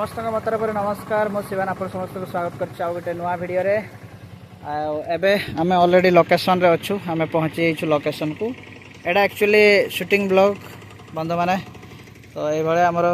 समस्त तरफ नमस्कार मो शिवान आप समस्त को स्वागत कर गोटे नुआ भिडियो रे एबे आमे ऑलरेडी लोकेशन रे अच्छु आमे पहुँची लोकेशन को एटा एक्चुअली शूटिंग ब्लॉग बंधु माने तो ये भाई आमर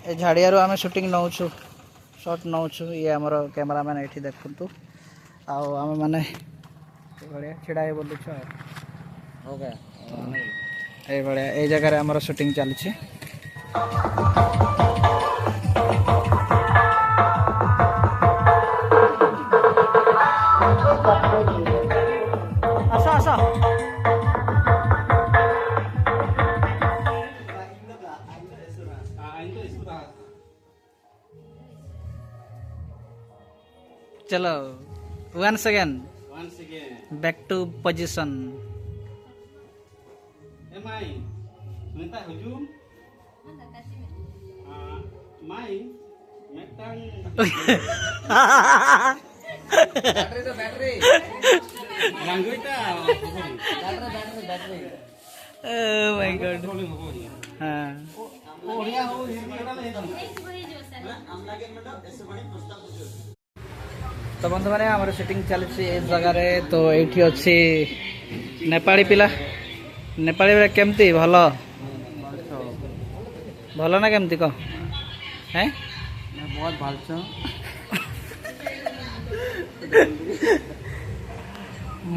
ए झाड़िया आम शूटिंग नौ शॉट नौ ये आमर कैमरामैन ये देखु आम मैंने छिड़ा बोलुछ ये जगह आमर शूटिंग चली आस आस चलो once again back to position Mai, minta hujung. Mai, metang. Battery to battery. Language ta. Battery. Oh my god. हाँ. तो बंधु मैंने हमारे शूटिंग चली जगार तो ये अच्छी नेपाली पिला नेपाली केमती भल भल ना केमती कह हैं बहुत भल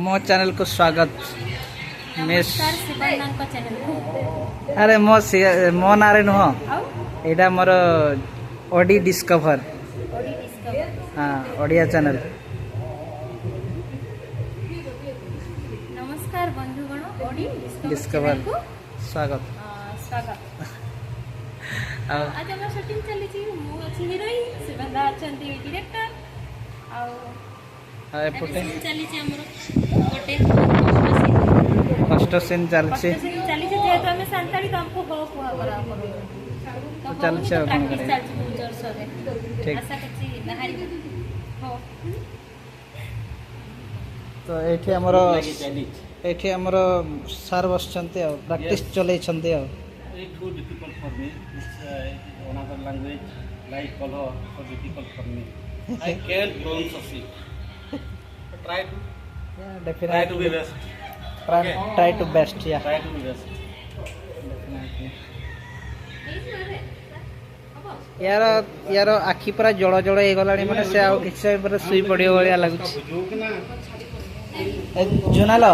मो चैनल को स्वागत मिस अरे मो ना रे नुह यहाँ मोर ओडी डिस्कवर हाँ ओडिया चैनल नमस्कार बंधुगण ओडी डिस्कवर स्वागत स्वागत आज हम शूटिंग चली मु अछि हीरोइन शिवंदा अछंती डायरेक्टर आ एपटे चली हमर गोटे फर्स्ट सीन चली जेहेतु हम संताली तुमको हो कुआ करा तो चलছে प्रैक्टिस चलছে बहुत जोर से ठीक आशा करछि बाहरी हो तो एठी हमर सार बसचंती practice चलैछंती It's too difficult for me. It's another language like Kolo, so difficult for me. I can't pronounce it. Try to. Yeah, Try definitely. to be best. Try to best, yeah. Try to be best. Definitely. यार यार आखि पूरा जड़ जड़ हो गलानी माने से आउ किछ पर सुई पडियो भलिया लागुछ जुनाल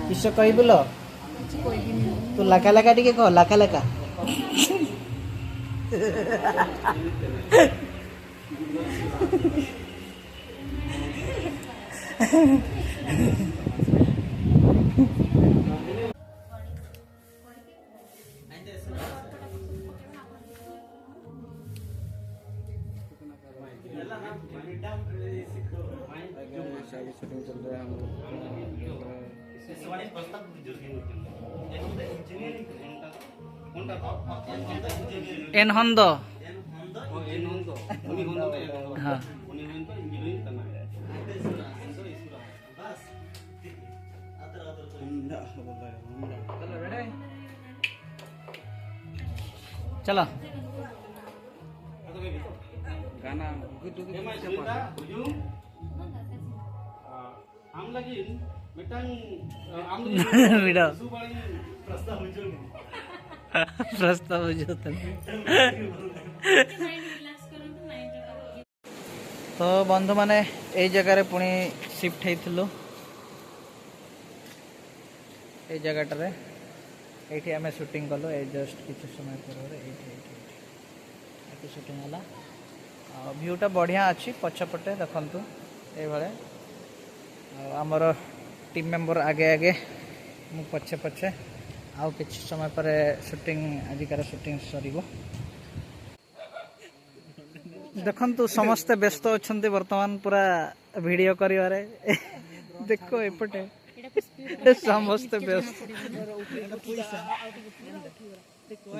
किछ कहबुलो तू लाका लाका टिके कह लाका लाका शूटिंग चल रहा है एन हंदो हाँ चलो गाना हम लगी मिटंग वीडियो प्रस्ताव हujung प्रस्ताव होता तो बंधु माने ए जगह पुणी शिफ्ट होइथिलु ए जगह ये आम शूटिंग कलु ए जस्ट किसी समय पर ये शूटिंग है व्यूटा बढ़िया अच्छी पछपटे देखु ये आमर टीम मेंबर आगे आगे मु पछे पछे आउ किसी समय पर शूटिंग आजिकार शूटिंग सर देखु समस्ते व्यस्त अच्छा बर्तमान पूरा वीडियो करिवारे देखो एपटे समस्ते व्यस्त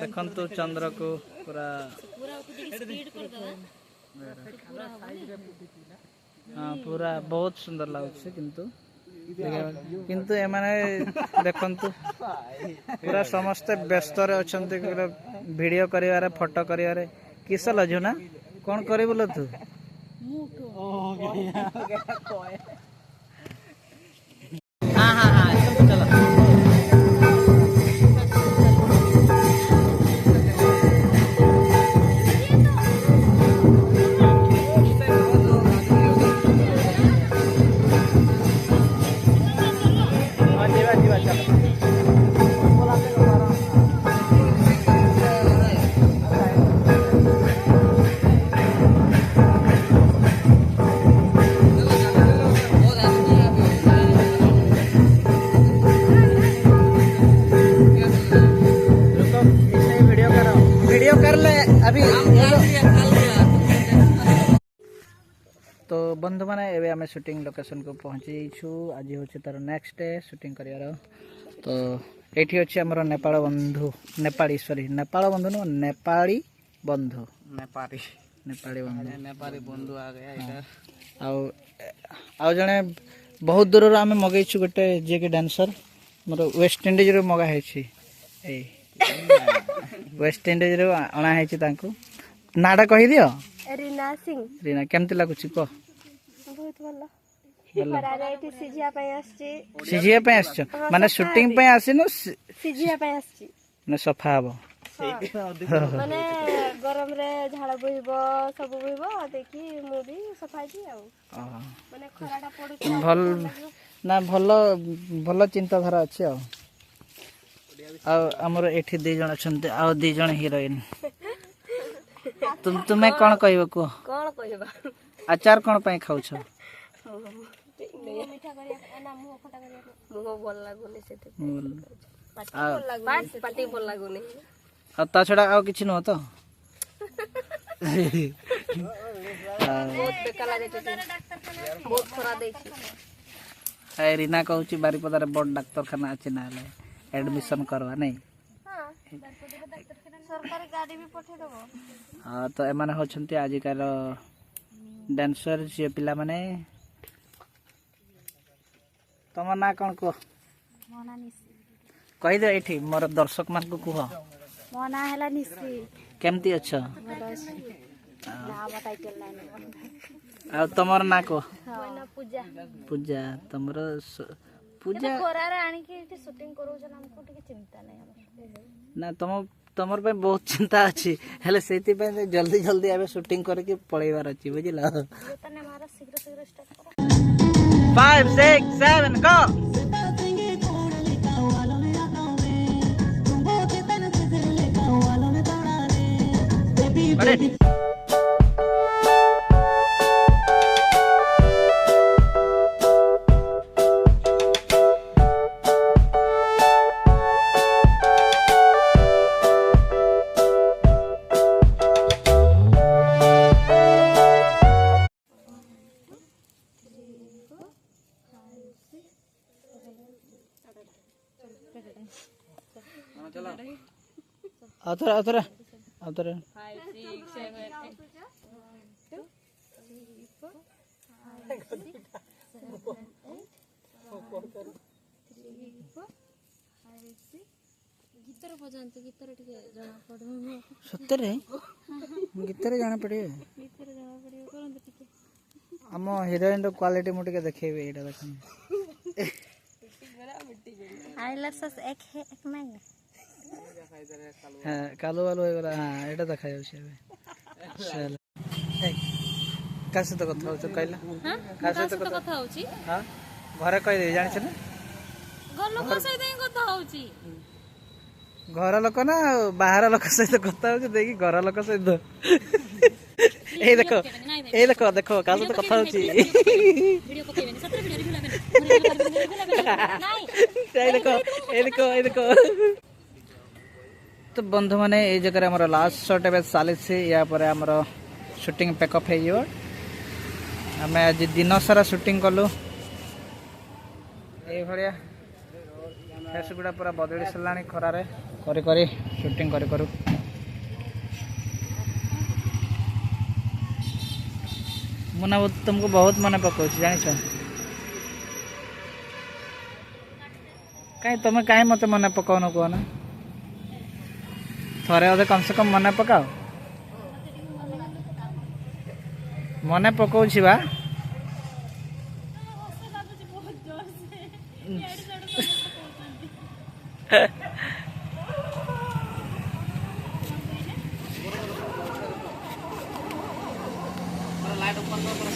देखु चंद्र को पूरा हाँ पूरा बहुत सुंदर लगुच किंतु एमाने देखंतु पूरा समस्ते व्यस्त रे अछंती वीडियो करिवारे फोटो करिवारे किस लजु ना कौन करे बोल तू हाँ हाँ हाँ चलो वीडियो कर ले अभी तो बंधु मैंने एवं आम शूटिंग लोकेशन को पहुँची आज हूँ तार नेक्स्ट डे शूटिंग करार तो ये अच्छे आम नेपाल बंधु नेपाली सॉरी नेपाल बंधु नु नेपाली बंधु नेपाली नेपाली बंधु नेपाली बंधु आ गया आउ जड़े बहुत दूर आम मगेचु गोटे जी के डांसर मोर वेस्ट इंडीज रू मगा है वेस्ट इंडीज रू अणाई नाटा कही दियो रीना सिंह रीना केमती लगुच कह बहुत भल सिझिया सिझिया माने शूटिंग पे आसिनु सिझिया ना सफा हम माने गरम रे झाड़ बोहिबो सब बोहिबो देखि मु भी सफाई आ माने खराटा पडु भल ना भल भल चिंताधारा अच्छे आमर एठी 2 जन अछंते आ 2 जन हीरोइन तुम्हें कौन कहबो को कौन कहबा अचार कौन पई खाउ छ मीठा करिया ना मुंह फटा करिया मुंह बोल लागुनी सेते पाटी बोल लागुनी आ ता छडा आ किछि न तो बहुत बेकार लागे बहुत खरा दे ए रीना कहूची बारीपदार बड़ डाक्तरखाना अछि ना एडमिशन करवा नहीं सरकारी गाड़ी भी पठे देबो हां तो एमाने होछंती आजिकार डांसर जे पिला माने तम ना कोन को मोना निसी कहि दे एठी मोर दर्शक मान को कुह मोना हला निसी केमती अच्छा ना बताइते लाइन आ तमर ना को मोना पूजा पूजा तमर पूजा कोरारे आनी के शूटिंग करू जन हमको टिके चिंता नहीं हम ना तमर पे बहुत चिंता अच्छी हेले सेति पे जल्दी जल्दी आबे शूटिंग करके पळेबार अछि बुझिला तने मारा शीघ्र शीघ्र स्टार्ट करो 5 6 7 गो अरे आतरा आतरा आतरा 5 6 7 8 2 3 4 5 6 गीतर बजाते गीतर टिके जाना पड़ो सत्तरे गीतर जाना पड़े गीतर जाना पड़ो करंत टिके हम हीरोइन रो क्वालिटी मु टिके देखेबे एटा देखन आईलैशेस एक है एक नहीं हां कालो वालो एगरा हां एटा देखा जाउ छे चल कासे तो कथा हो कहला हां कासे तो कथा होची हां घरे कहि दे जानि छ ना घर लोक सहित ही कथा होची घर लोक ना बाहर लोक सहित कथा हो देखि घर लोक सहित ए देखो देखो कासे तो कथा होची वीडियो पकेबेनी सत्र वीडियो रिव्यू लागेनी नहीं ए देखो तो बंधु माने ए जगह हमर लास्ट शॉट एबे साले से या पर हमर शूटिंग पैकअप है यो हमें आज दिन सारा शूटिंग कलु ए भरिया फेस गुडा पूरा बदली सलानी खरा रे करी करी शूटिंग करी करू मुना तुमको बहुत मन पकाउछ जानि छ काई तुम काई मत मन पकाउन को ना थरे अधे कम से कम मन पकाओ मने पकाउछि बा लाइट बंद कर